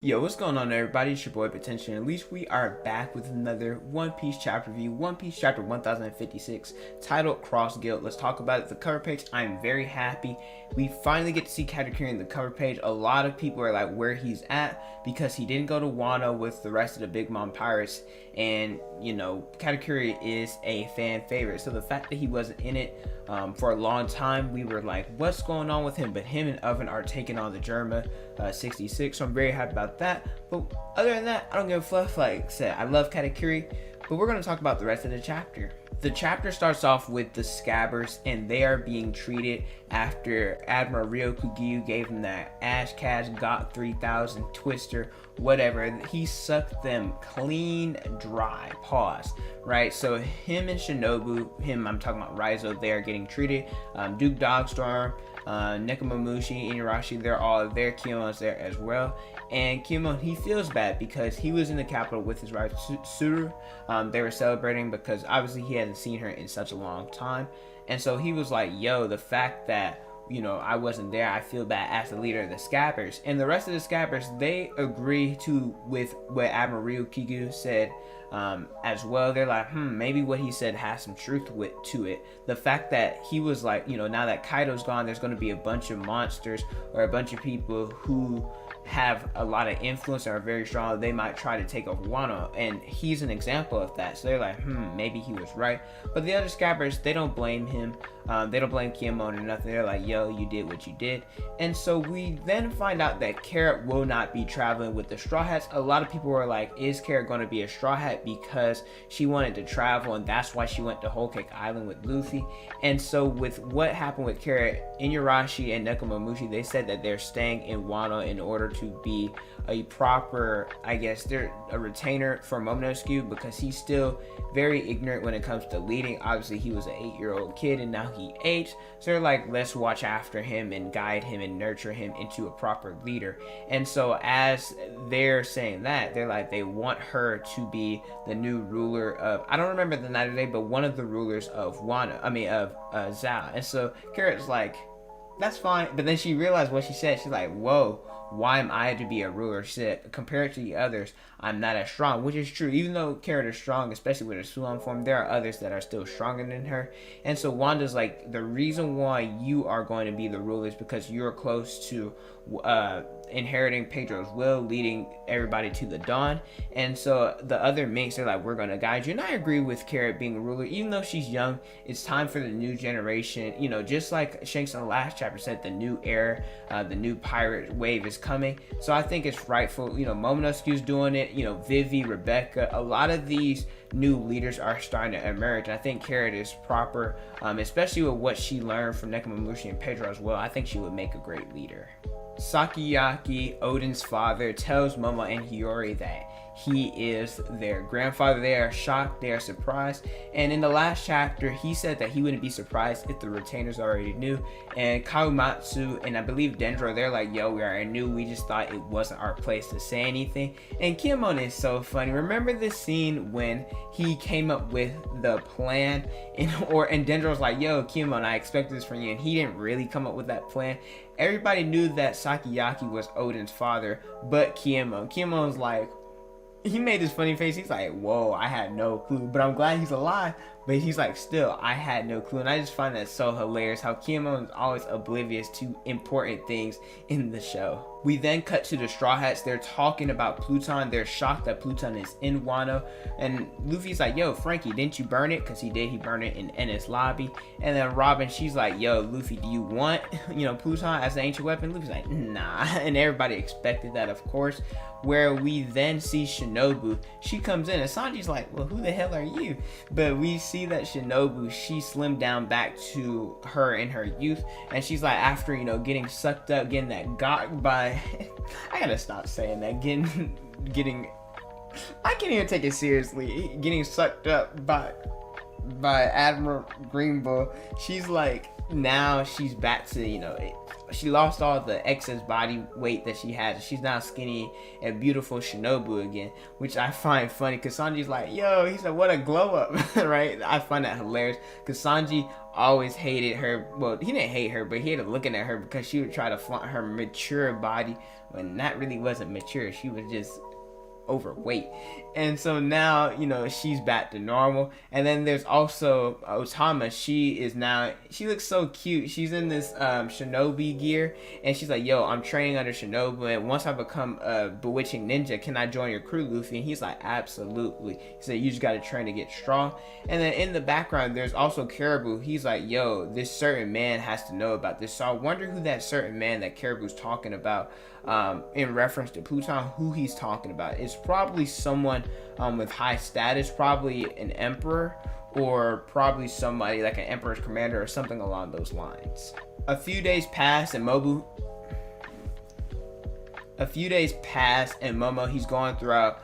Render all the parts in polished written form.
Yo, what's going on everybody? It's your boy Potential, and at least we are back with another One Piece chapter review, One Piece chapter 1056, titled Cross Guild. Let's talk about it. The cover page, I'm very happy. We finally get to see Katakuri in the cover page. A lot of people are like where he's at because he didn't go to Wano with the rest of the Big Mom Pirates, and you know, Katakuri is a fan favorite. So the fact that he wasn't in it for a long time, we were like, what's going on with him? But him and Oven are taking on the Germa 66, so I'm very happy about that. But other than that, I don't give a fluff. Like I said, I love Katakuri, but we're going to talk about the rest of the chapter. The chapter starts off with the Scabbers, and they are being treated after Admiral Ryokugyu gave them that Ash Cash Got 3000 Twister, whatever. He sucked them clean dry. Pause. Right? So him and Shinobu, I'm talking about Raizo, they are getting treated. Duke Dogstorm, Nekomamushi, Inuyasha, they're all there. Kiyomon's there as well. And Kiyomon, he feels bad because he was in the capital with his wife Tsuru. They were celebrating because obviously he hadn't seen her in such a long time. And so he was like, yo, the fact that, you know, I wasn't there, I feel bad as the leader of the Scabbers. And the rest of the Scabbers, they agree with what Admiral Ryokugyu said as well. They're like, maybe what he said has some truth to it. The fact that he was like, you know, now that Kaido's gone, there's going to be a bunch of monsters or a bunch of people who have a lot of influence and are very strong. They might try to take over Wano, and he's an example of that. So they're like, maybe he was right. But the other Scabbers, they don't blame him. They don't blame Kiyomon or nothing. They're like, yo, you did what you did. And so we then find out that Carrot will not be traveling with the Straw Hats. A lot of people were like, is Carrot going to be a Straw Hat because she wanted to travel and that's why she went to Whole Cake Island with Luffy? And so with what happened with Carrot, Inuyasha and Nekomamushi, they said that they're staying in Wano in order to be a proper, I guess, they're a retainer for Momonosuke, because he's still very ignorant when it comes to leading. Obviously he was an 8-year-old kid and now he aged, so they're like, let's watch after him and guide him and nurture him into a proper leader. And so as they're saying that, they're like, they want her to be the new ruler of, I don't remember the night of day, but one of the rulers of Wano, of Zao. And so Carrot's like, that's fine. But then she realized what she said. She's like, whoa, why am I to be a ruler? She said, compared to the others, I'm not as strong, which is true. Even though Carrot is strong, especially with her Suan form, there are others that are still stronger than her. And so Wanda's like, the reason why you are going to be the ruler is because you're close to inheriting Pedro's will, leading everybody to the dawn. And so the other minks are like, we're going to guide you. And I agree with Carrot being a ruler. Even though she's young, it's time for the new generation. You know, just like Shanks in the last chapter said, the new era, the new pirate wave is coming. So I think it's rightful. You know, Momonosuke's doing it. You know, Vivi, Rebecca, a lot of these new leaders are starting to emerge. And I think Carrot is proper, especially with what she learned from Nekomamushi and Pedro as well. I think she would make a great leader. Sakiyaki, Odin's father, tells Momo and Hiyori that he is their grandfather. They are shocked, they are surprised, and in the last chapter he said that he wouldn't be surprised if the retainers already knew. And Kawamatsu and I believe Dendro, they're like, yo, we already knew, we just thought it wasn't our place to say anything. And Kiyomon is so funny. Remember this scene when he came up with the plan and Dendro's like, yo, Kiyomon, I expected this from you, and he didn't really come up with that plan. Everybody knew that Sakiyaki was Odin's father, but Kiyomon. Kiyomon's like, he made this funny face. He's like, whoa, I had no clue, but I'm glad he's alive. But he's like, still, I had no clue. And I just find that so hilarious how Kiyomon is always oblivious to important things in the show. We then cut to the Straw Hats. They're talking about Pluton. They're shocked that Pluton is in Wano. And Luffy's like, yo, Frankie, didn't you burn it? Because he did. He burned it in Ennis lobby. And then Robin, she's like, yo, Luffy, do you want, Pluton as an ancient weapon? Luffy's like, nah. And everybody expected that, of course. Where we then see Shinobu. She comes in and Sanji's like, well, who the hell are you? But we see that Shinobu, she slimmed down back to her in her youth, and she's like, after getting sucked up, getting that got by I gotta stop saying that, getting I can't even take it seriously, getting sucked up by by Admiral Greenbull. She's like, now she's back to, she lost all the excess body weight that she had. She's now skinny and beautiful Shinobu again, which I find funny because Sanji's like, yo, he said, what a glow up, right? I find that hilarious because Sanji always hated her. Well, he didn't hate her, but he hated looking at her because she would try to flaunt her mature body when that really wasn't mature. She was just overweight. And so now, she's back to normal. And then there's also Otama. She looks so cute. She's in this shinobi gear, and she's like, yo, I'm training under Shinobu, and once I become a bewitching ninja, can I join your crew, Luffy? And he's like, absolutely. He said, you just gotta train to get strong. And then in the background there's also Caribou. He's like, yo, this certain man has to know about this. So I wonder who that certain man that Caribou's talking about, in reference to Pluton, who he's talking about. It's probably someone with high status, probably an emperor, or probably somebody like an emperor's commander or something along those lines. A few days pass and Momo, he's going throughout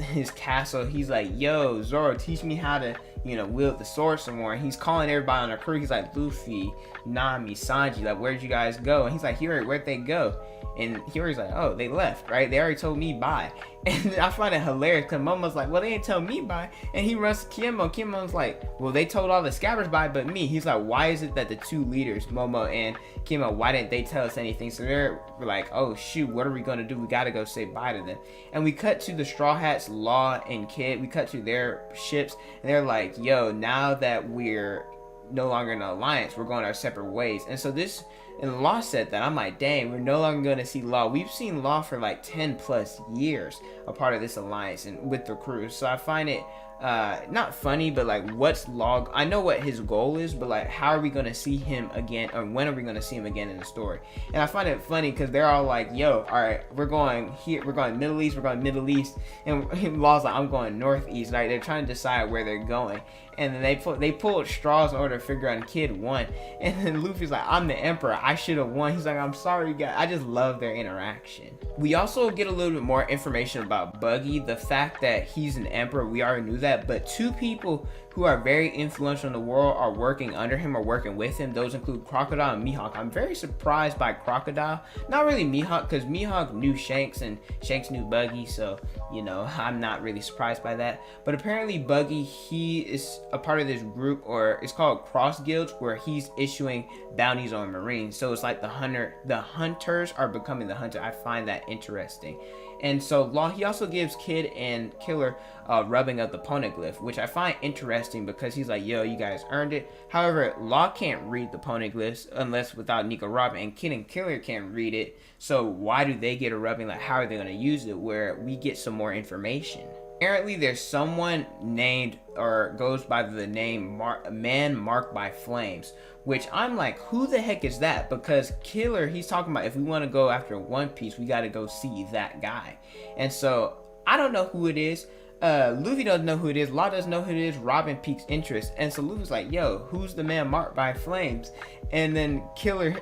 his castle. He's like, yo, Zoro, teach me how to wield the sword some more. And he's calling everybody on the crew. He's like, Luffy, Nami, Sanji, like, where'd you guys go? And he's like, Hiyori, where'd they go? And Hiyori's like, oh, they left, right? They already told me bye. And I find it hilarious because Momo's like, well, they didn't tell me bye. And he runs to Kimo. Kimo's like, well, they told all the scabbers bye but me. He's like, why is it that the two leaders, Momo and Kimo, why didn't they tell us anything? So they're like, oh shoot, what are we gonna do? We gotta go say bye to them. And we cut to the Straw Hats, Law and Kid. We cut to their ships, and they're like, yo, now that we're no longer in an alliance, we're going our separate ways. And so this, and Law said that, I'm like, dang, we're no longer going to see Law. We've seen Law for like 10 plus years a part of this alliance and with the crew. So I find it not funny, but like, what's Law? I know what his goal is, but like, how are we going to see him again, or when are we going to see him again in the story? And I find it funny because they're all like, yo, all right, we're going here, we're going Middle East, we're going Middle East, and Law's like, I'm going Northeast. Like, they're trying to decide where they're going. And then they pulled straws in order to figure out Kid won. And then Luffy's like, I'm the emperor, I should have won. He's like, I'm sorry guys. I just love their interaction. We also get a little bit more information about Buggy. The fact that he's an emperor, we already knew that, but two people who are very influential in the world are working under him or working with him. Those include Crocodile and Mihawk. I'm very surprised by Crocodile. Not really Mihawk, because Mihawk knew Shanks and Shanks knew Buggy, so I'm not really surprised by that. But apparently Buggy, he is a part of this group, or it's called Cross Guilds, where he's issuing bounties on Marines. So it's like the hunters are becoming the hunter. I find that interesting. And so Law, he also gives Kid and Killer rubbing of the poneglyph, which I find interesting because he's like, yo, you guys earned it. However, Law can't read the poneglyphs unless without Nico Robin, and Kid and Killer can't read it. So why do they get a rubbing? Like, how are they going to use it, where we get some more information? Apparently there's someone named, or goes by the name Man Marked by Flames, which I'm like, who the heck is that? Because Killer, he's talking about, if we want to go after One Piece, we got to go see that guy. And so I don't know who it is. Luffy doesn't know who it is. Law doesn't know who it is. Robin piques interest, and so Luffy's like, yo, who's the man marked by flames? And then Kid,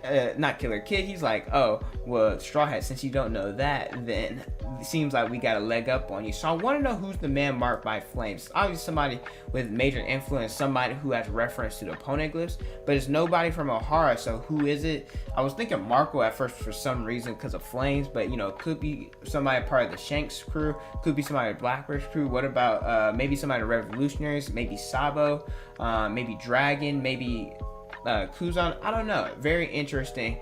he's like, oh, well, Straw Hat, since you don't know that, then it seems like we got a leg up on you. So I want to know who's the man marked by flames. Obviously somebody with major influence, somebody who has reference to the poneglyphs, but it's nobody from Ohara. So who is it? I was thinking Marco at first for some reason because of flames, but it could be somebody part of the Shanks crew, could be somebody of Blackbird's crew. What about maybe somebody of Revolutionaries, maybe Sabo, maybe Dragon, maybe Kuzan? I don't know. Very interesting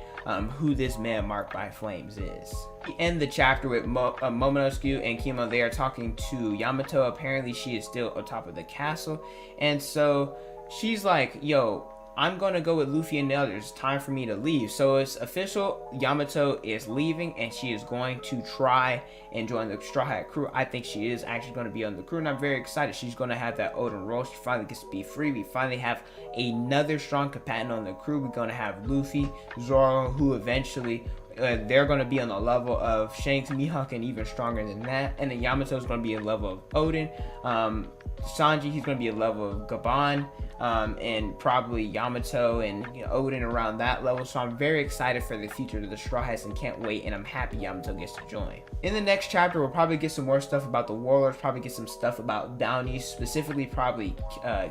who this man marked by flames is. We end the chapter with Momonosuke and Kimo. They are talking to Yamato. Apparently she is still on top of the castle, and so she's like, yo, I'm gonna go with Luffy and the others. It's time for me to leave. So it's official, Yamato is leaving, and she is going to try and join the Straw Hat crew. I think she is actually going to be on the crew, and I'm very excited. She's going to have that Odin role. She finally gets to be free. We finally have another strong companion on the crew. We're going to have Luffy, Zoro, who eventually they're going to be on the level of Shanks, Mihawk, and even stronger than that. And then Yamato's going to be a level of Odin. Sanji, he's going to be a level of Gaban. and probably Yamato and Odin around that level. So I'm very excited for the future of the Straw Hats and can't wait, and I'm happy Yamato gets to join. In the next chapter, we'll probably get some more stuff about the Warlords, probably get some stuff about bounties, specifically probably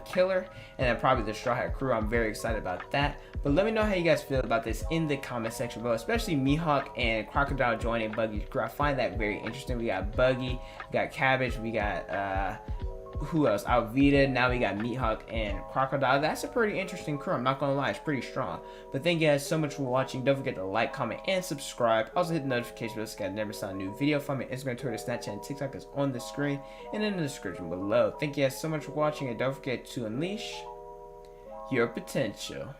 Killer, and then probably the Straw Hat crew. I'm very excited about that. But let me know how you guys feel about this in the comment section below, especially Mihawk and Crocodile joining Buggy's crew. I find that very interesting. We got Buggy, we got Cabbage, we got who else? Alvida. Now we got Mihawk and Crocodile. That's a pretty interesting crew. I'm not gonna lie, it's pretty strong. But thank you guys so much for watching. Don't forget to like, comment, and subscribe. Also hit the notification bell so you guys never saw a new video from me. Instagram, Twitter, Snapchat, and TikTok is on the screen and in the description below. Thank you guys so much for watching, and don't forget to unleash your potential.